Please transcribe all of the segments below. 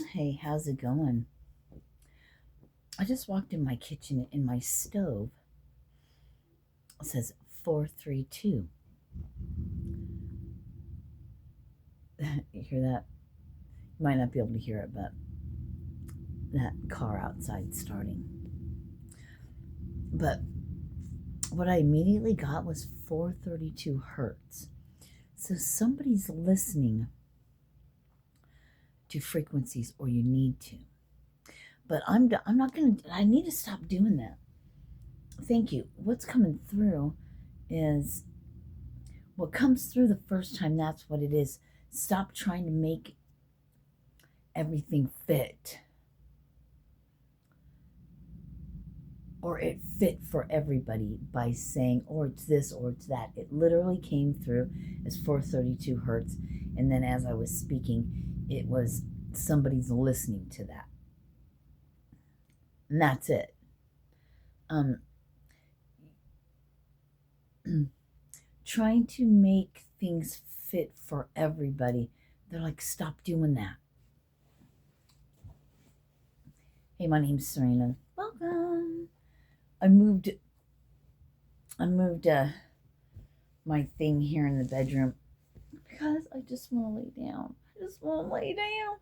Hey, how's it going? I just walked in my kitchen and my stove says 432. You hear that? You might not be able to hear it, but that car outside starting. But what I immediately got was 432 hertz. So somebody's listening to frequencies, or you need to. But I'm not going to, I need to stop doing that. Thank you. What's coming through is what comes through the first time, that's what it is. Stop trying to make everything fit, or it fit for everybody by saying, or it's this or it's that. It literally came through as 432 hertz. And then as I was speaking, it was somebody's listening to that. And that's it. Trying to make things fit for everybody. They're like, stop doing that. Hey, my name's Sirena. Welcome. I moved my thing here in the bedroom because I just want to lay down. I just want to lay down.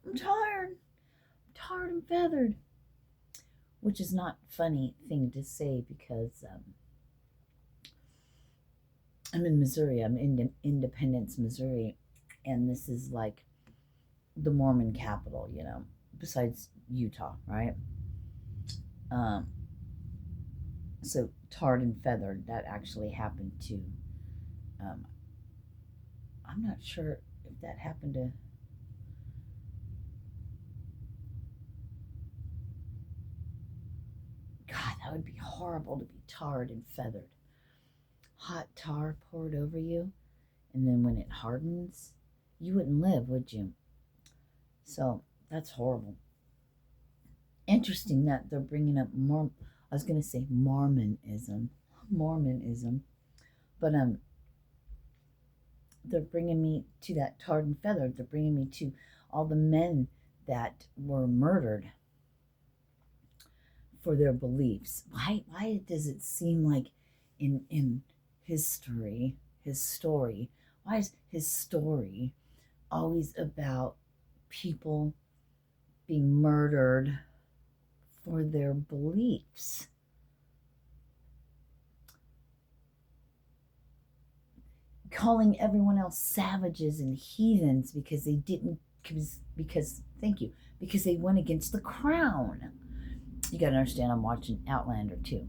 I'm tired. I'm tired and feathered. Which is not a funny thing to say because I'm in Missouri. I'm in Independence, Missouri. And this is like the Mormon capital, besides Utah, right? So tarred and feathered, that actually happened to, I'm not sure if that happened to, God, that would be horrible to be tarred and feathered. Hot tar poured over you, and then when it hardens, you wouldn't live, would you? So that's horrible. Interesting that they're bringing up more. I was going to say Mormonism, but they're bringing me to that tarred and feathered. They're bringing me to all the men that were murdered for their beliefs. Why does it seem like in his story, why is his story always about people being murdered for their beliefs? Calling everyone else savages and heathens because they didn't, because thank you, because they went against the crown. You got to understand, I'm watching Outlander too.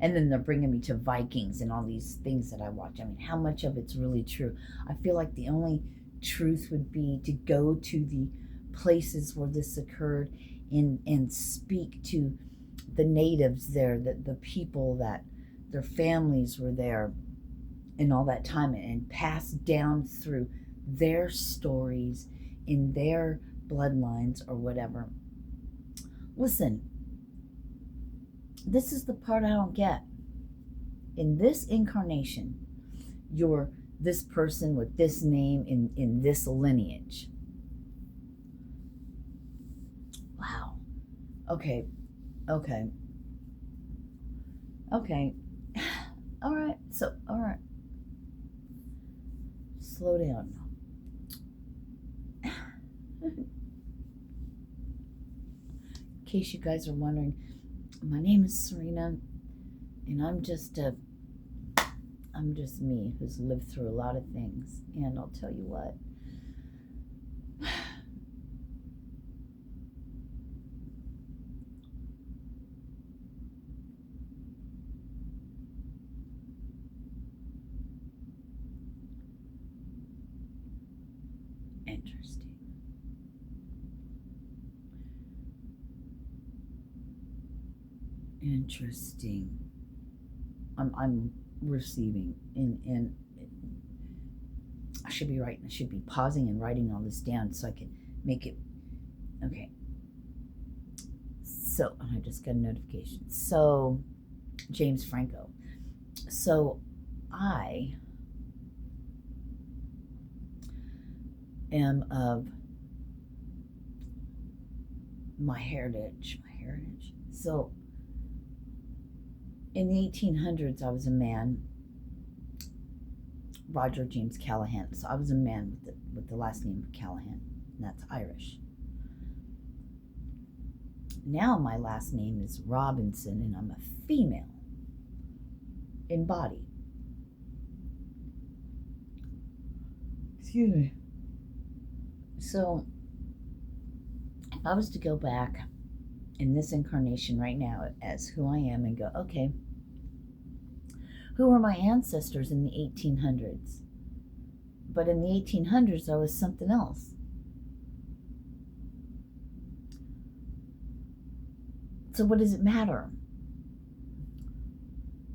And then they're bringing me to Vikings and all these things that I watch. I mean, how much of it's really true? I feel like the only truth would be to go to the places where this occurred and speak to the natives there, the people that their families were there in all that time, and pass down through their stories in their bloodlines or whatever. Listen, this is the part I don't get. In this incarnation, you're this person with this name in this lineage. Wow. Okay. All right. So, all right. Slow down. In case you guys are wondering, my name is Sirena, and I'm just me who's lived through a lot of things. And I'll tell you what, interesting. Interesting. I'm receiving, and I should be writing. I should be pausing and writing all this down so I can make it. Okay. So I just got a notification. So James Franco. So I am of my heritage. So in the 1800s, I was a man, Roger James Callahan. So I was a man with the last name of Callahan, and that's Irish. Now my last name is Robinson, and I'm a female in body. Excuse me. So if I was to go back in this incarnation right now as who I am and go, okay, who were my ancestors in the 1800s? But in the 1800s, I was something else. So what does it matter?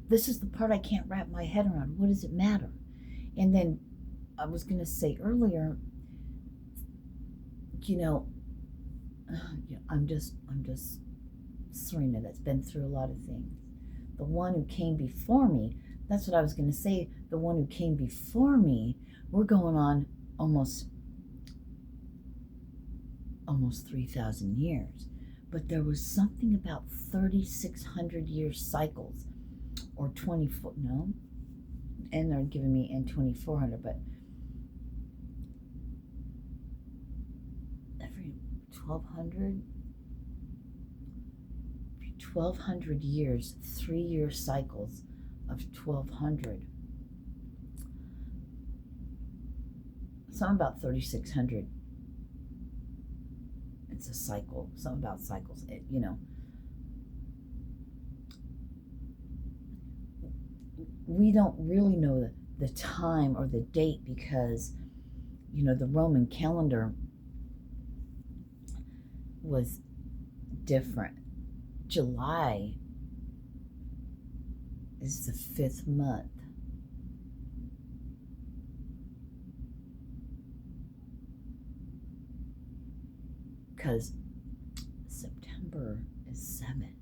This is the part I can't wrap my head around. What does it matter? And then I was going to say earlier, I'm just Sirena that's been through a lot of things. The one who came before me, that's what I was going to say. The one who came before me, we're going on almost 3,000 years. But there was something about 3,600 year cycles, or 24, no, and they're giving me in 2,400, but every 1,200 years, 3-year cycles of 1,200. Something about 3,600. It's a cycle. Something about cycles. We don't really know the time or the date because, the Roman calendar was different. July is the 5th month. Because September is 7.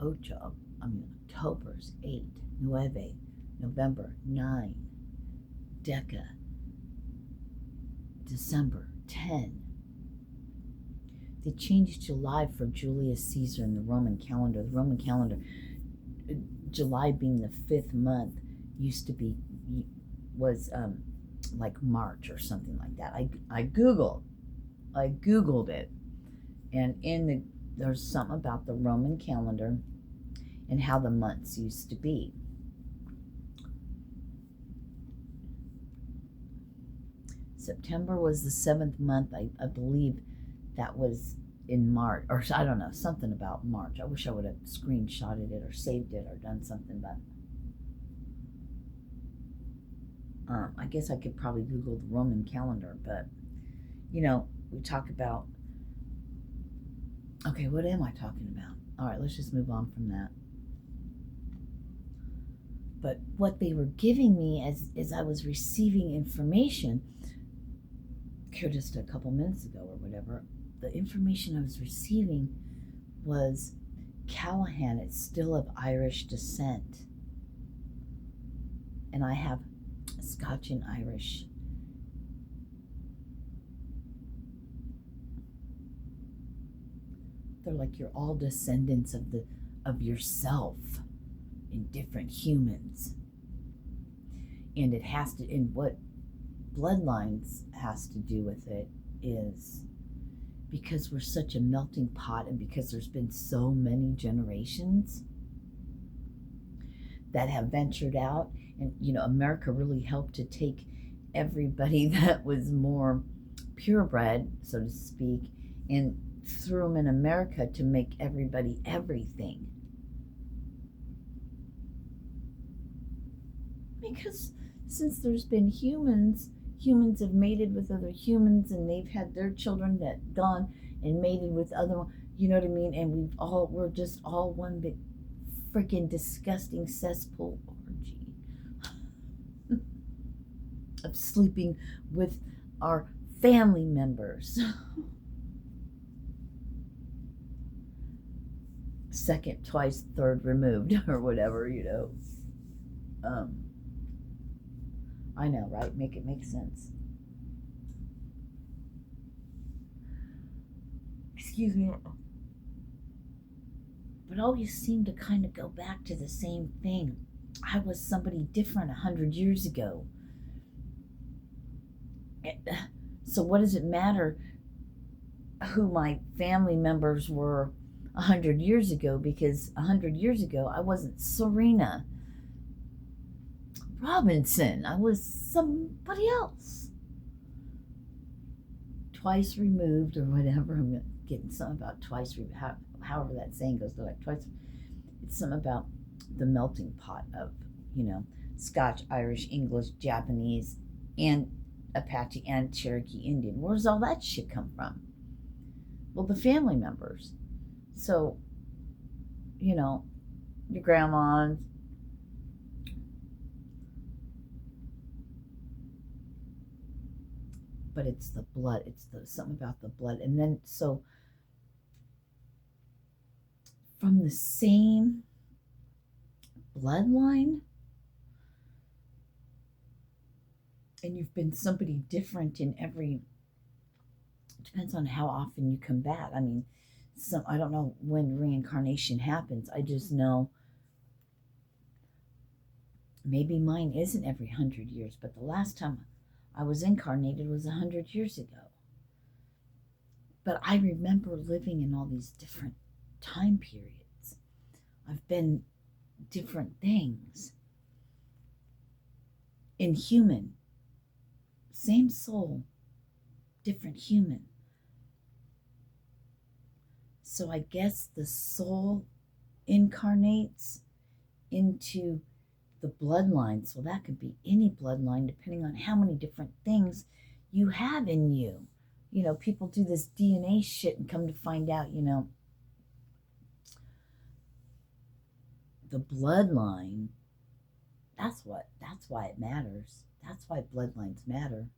October's 8. Nueve. November 9. Deca. December 10. They changed July for Julius Caesar in the Roman calendar. The Roman calendar, July being the 5th month, was like March or something like that. I Googled it, and there's something about the Roman calendar and how the months used to be. September was the 7th month. I believe that was in March, or I don't know, something about March. I wish I would have screenshotted it or saved it or done something, but I guess I could probably Google the Roman calendar, but we talk about, okay, what am I talking about? All right, let's just move on from that. But what they were giving me as I was receiving information here just a couple minutes ago or whatever, the information I was receiving was Callahan. It's still of Irish descent. And I have Scotch and Irish. They're like you're all descendants of yourself in different humans. And it has to, and what bloodlines has to do with it is because we're such a melting pot, and because there's been so many generations that have ventured out, and America really helped to take everybody that was more purebred, so to speak, and threw them in America to make everybody everything. Because since there's been humans have mated with other humans, and they've had their children that gone and mated with other ones, you know what I mean? And we're just all one big freaking disgusting cesspool orgy of sleeping with our family members. Second, twice, third removed, or whatever, I know, right? Make it make sense. excuse me, but always seemed to kind of go back to the same thing. I was somebody different 100 years ago. So what does it matter who my family members were 100 years ago? Because 100 years ago I wasn't Serena Robinson. I was somebody else. Twice removed or whatever. I'm getting something about twice removed. However that saying goes, they're like twice. It's something about the melting pot of, Scotch, Irish, English, Japanese, and Apache and Cherokee Indian. Where does all that shit come from? Well, the family members. So, your grandmas, but it's the blood. It's something about the blood. And then, so from the same bloodline, and you've been somebody different in every, depends on how often you come back. I mean, I don't know when reincarnation happens. I just know maybe mine isn't every 100 years, but the last time I was incarnated was 100 years ago. But I remember living in all these different time periods. I've been different things. In human, same soul, different human. So I guess the soul incarnates into the bloodline. So that could be any bloodline, depending on how many different things you have in you. People do this DNA shit and come to find out, the bloodline, that's why it matters. That's why bloodlines matter,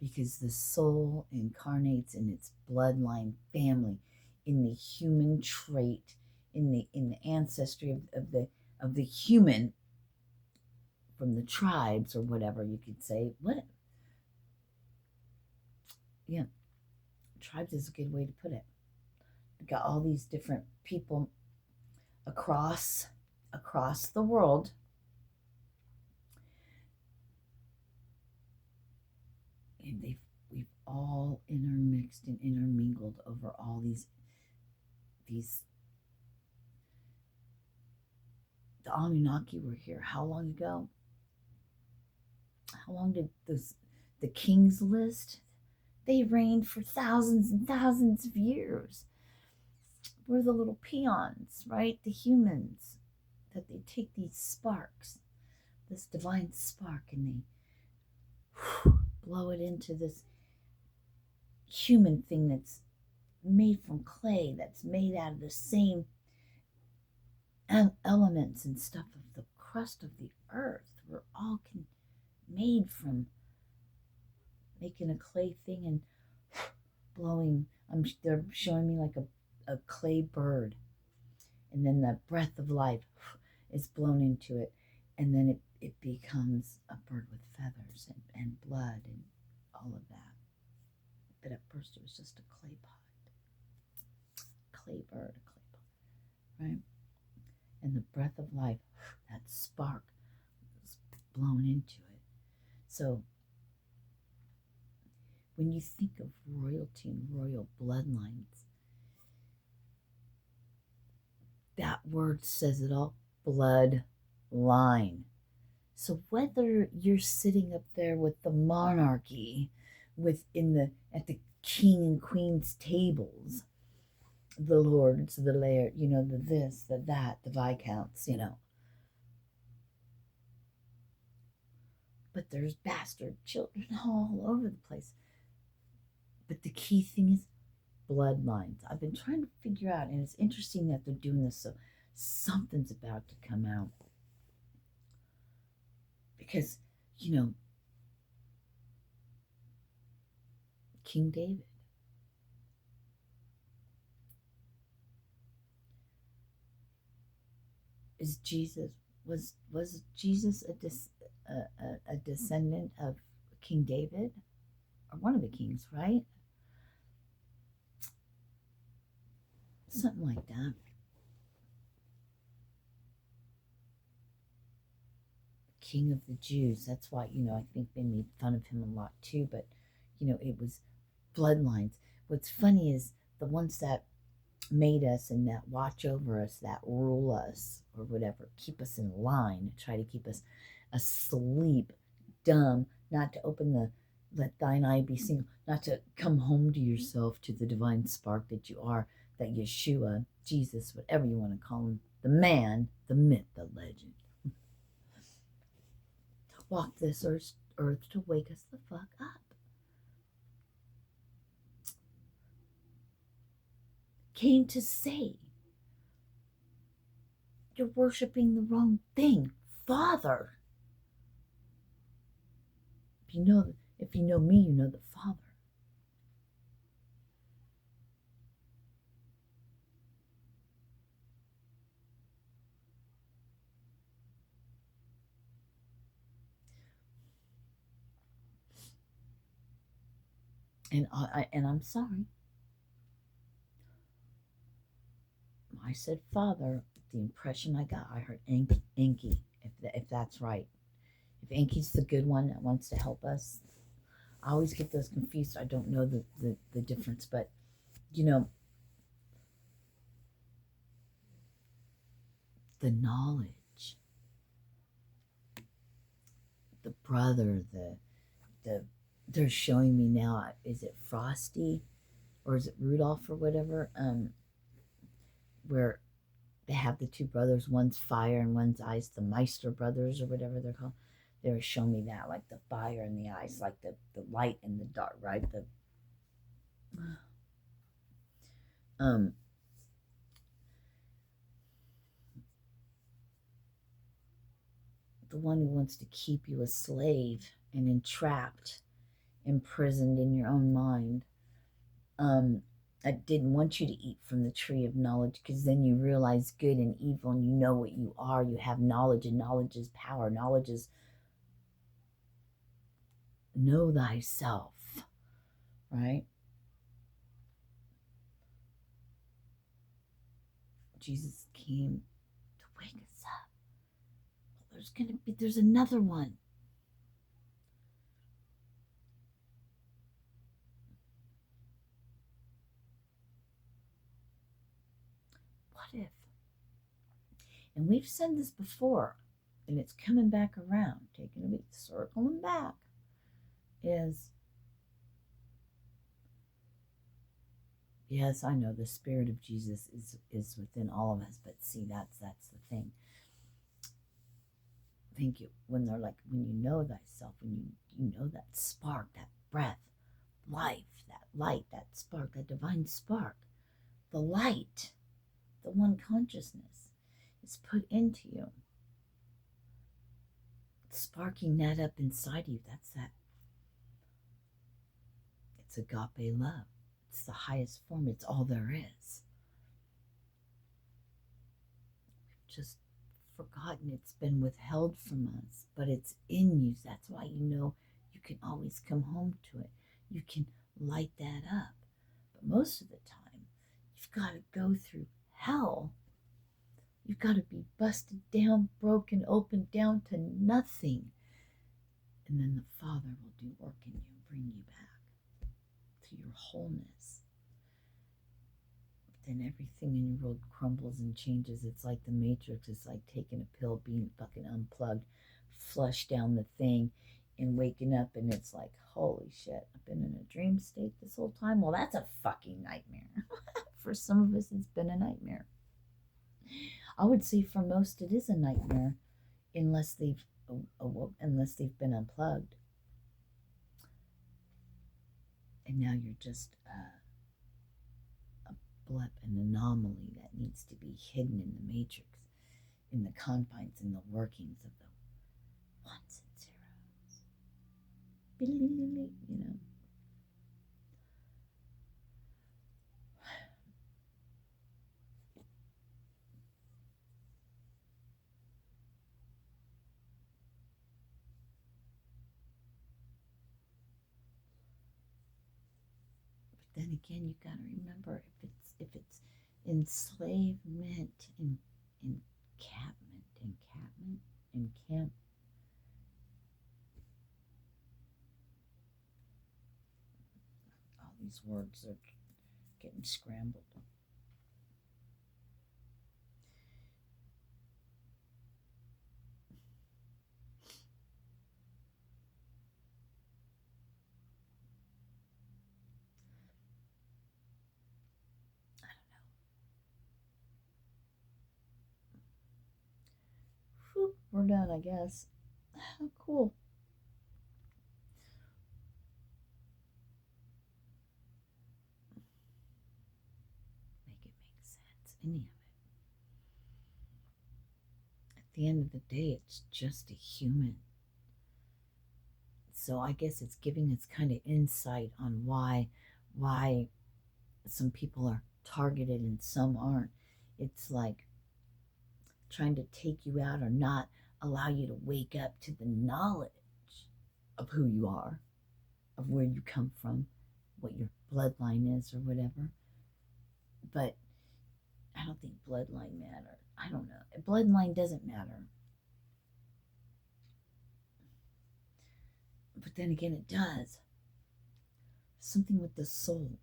because the soul incarnates in its bloodline family, in the human trait, in the ancestry of the human from the tribes, or whatever you could say. Yeah, tribes is a good way to put it. We've got all these different people across the world, and we've all intermixed and intermingled over all these. The Anunnaki were here how long ago? How long did the kings list? They reigned for thousands and thousands of years. We're the little peons, right? The humans, that they take these sparks, this divine spark, and they blow it into this human thing that's made from clay, that's made out of the same elements and stuff of the crust of the earth. We're all made from making a clay thing and blowing. They're showing me like a clay bird, and then the breath of life is blown into it, and then it becomes a bird with feathers and blood and all of that. But at first it was just a clay pot, clay bird, a clay pot, right? And the breath of life, that spark, is blown into it. So when you think of royalty and royal bloodlines, that word says it all, bloodline. So whether you're sitting up there with the monarchy, at the king and queen's tables, the lords, the laird, the this, the that, the viscounts, but there's bastard children all over the place. But the key thing is bloodlines. I've been trying to figure out, and it's interesting that they're doing this, so something's about to come out. Because, King David, is Jesus, was Jesus a descendant of King David, or one of the kings, right? Something like that. King of the Jews. That's why, I think they made fun of him a lot too. But, it was bloodlines. What's funny is the ones that made us and that watch over us, that rule us or whatever, keep us in line, try to keep us asleep, dumb, not to open the let thine eye be single, not to come home to yourself, to the divine spark that you are, that Yeshua, Jesus, whatever you want to call him, the man, the myth, the legend, walk this earth to wake us the fuck up. Came to say, you're worshiping the wrong thing, Father. If you know me, you know the Father. And I'm sorry. I said Father. The impression I got, I heard Enki, if that's right. If Enki's the good one that wants to help us, I always get those confused. I don't know the difference, but the knowledge, the brother, the they're showing me now. Is it Frosty, or is it Rudolph or whatever? Where they have the two brothers, one's fire and one's ice, the Meister brothers or whatever they're called. They were showing me that, like the fire and the ice, like the light and the dark, right? Um the one who wants to keep you a slave and entrapped, imprisoned in your own mind. I didn't want you to eat from the tree of knowledge, because then you realize good and evil and you know what you are. You have knowledge, and knowledge is power. Knowledge is know thyself, right? Jesus came to wake us up. Well, there's another one. What if? And we've said this before, and it's coming back around, taking a beat, circling back, is yes, I know the spirit of Jesus is within all of us, but see, that's the thing. Thank you. When they're like, when you know thyself, when you know that spark, that breath, life, that light, that spark, that divine spark, the light, the one consciousness is put into you, sparking that up inside you. It's agape love. It's the highest form. It's all there is. We've just forgotten. It's been withheld from us, but it's in you. That's why you can always come home to it. You can light that up. But most of the time, you've got to go through hell. You've got to be busted down, broken open, down to nothing. And then the Father will do work in you and bring you back to your wholeness. But then everything in your world crumbles and changes. It's like the Matrix. It's like taking a pill, being fucking unplugged, flush down the thing, and waking up, and it's like, holy shit, I've been in a dream state this whole time. Well, that's a fucking nightmare. For some of us, it's been a nightmare. I would say for most it is a nightmare, unless they've been unplugged, and now you're just a blip, an anomaly that needs to be hidden in the matrix, in the confines, in the workings of the ones and zeros. Then again, you got to remember, if it's enslavement, encamp. All these words are getting scrambled. Whew, we're done, I guess. How cool. Make it make sense. Any of it. At the end of the day, it's just a human. So I guess it's giving us kind of insight on why some people are targeted and some aren't. It's like trying to take you out or not allow you to wake up to the knowledge of who you are, of where you come from, what your bloodline is or whatever. But I don't think bloodline matters. I don't know. Bloodline doesn't matter. But then again, it does. Something with the soul.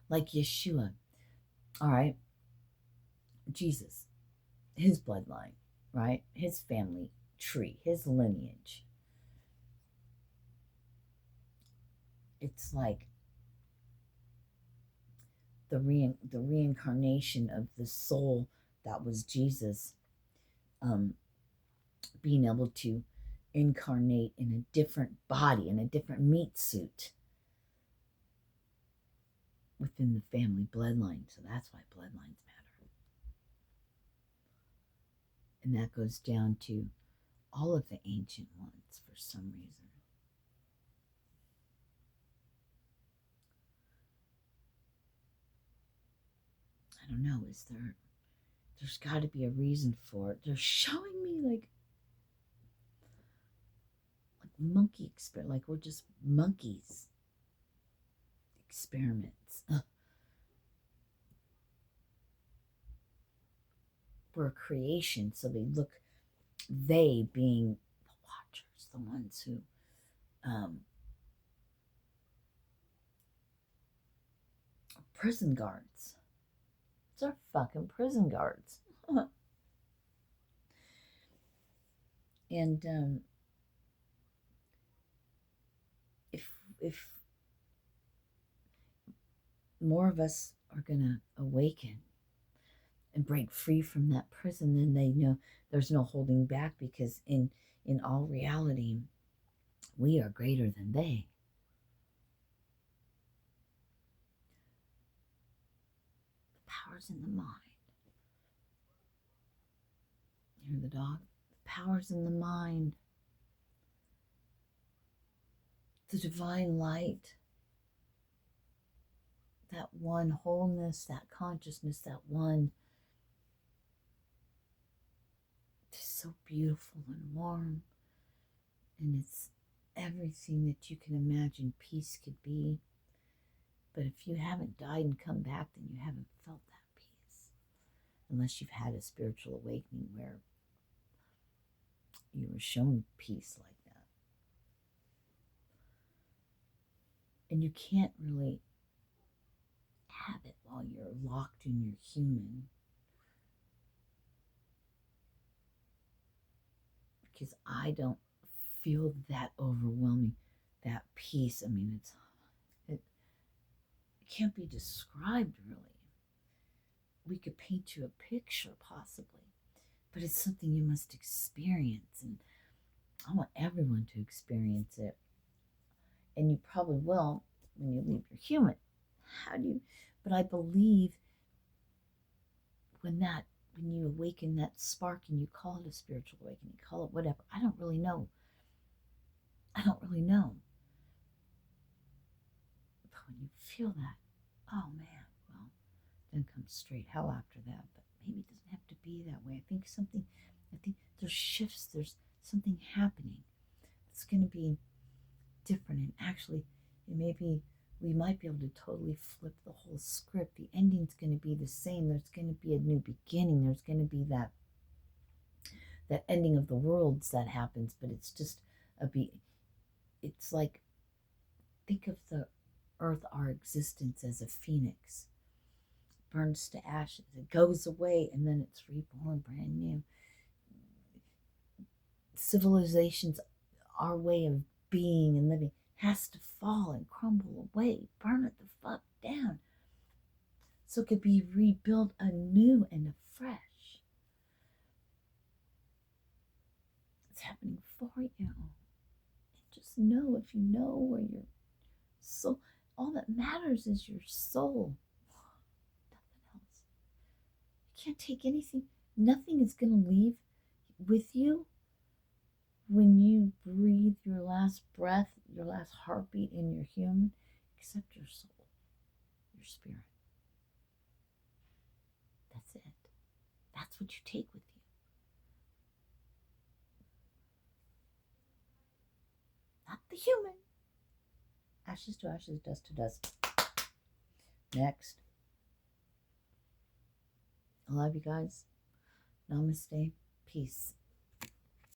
Like Yeshua. All right. Jesus. His bloodline, right? His family tree, his lineage. It's like the reincarnation of the soul that was Jesus, being able to incarnate in a different body, in a different meat suit within the family bloodline. So that's why bloodlines matter. And that goes down to all of the ancient ones for some reason. I don't know, there's got to be a reason for it. They're showing me like monkey experiment, like we're just monkeys experiments. We're a creation, so they being the watchers, the ones who prison guards. It's our fucking prison guards. And if more of us are gonna awaken and break free from that prison, then they know there's no holding back, because in all reality, we are greater than they. The power's in the mind. You hear the dog? The power's in the mind. The divine light, that one wholeness, that consciousness, that one, it's so beautiful and warm, and it's everything that you can imagine peace could be. But if you haven't died and come back, then you haven't felt that peace, unless you've had a spiritual awakening where you were shown peace like that. And you can't really have it while you're locked in your human, because I don't feel that overwhelming, that peace. I mean, it can't be described really. We could paint you a picture possibly, but it's something you must experience, and I want everyone to experience it. And you probably will when you leave your human. How do you? But I believe when you awaken that spark, and you call it a spiritual awakening, call it whatever. I don't really know. But when you feel that, oh man, well, then comes straight hell after that. But maybe it doesn't have to be that way. I think there's shifts, there's something happening. It's going to be different. And actually, it may be we might be able to totally flip the whole script. The ending's going to be the same. There's going to be a new beginning. There's going to be that ending of the worlds that happens, but it's just it's like, think of the earth, our existence, as a phoenix. It burns to ashes, it goes away, and then it's reborn brand new. Civilizations, our way of being and living, has to fall and crumble away, burn it the fuck down, so it could be rebuilt anew and afresh. It's happening for you. And just know, if you know where your soul, all that matters is your soul. Nothing else. You can't take anything. Nothing is going to leave with you when you breathe your last breath, your last heartbeat in your human, except your soul, your spirit. That's it. That's what you take with you. Not the human. Ashes to ashes, dust to dust. Next. I love you guys. Namaste. Peace.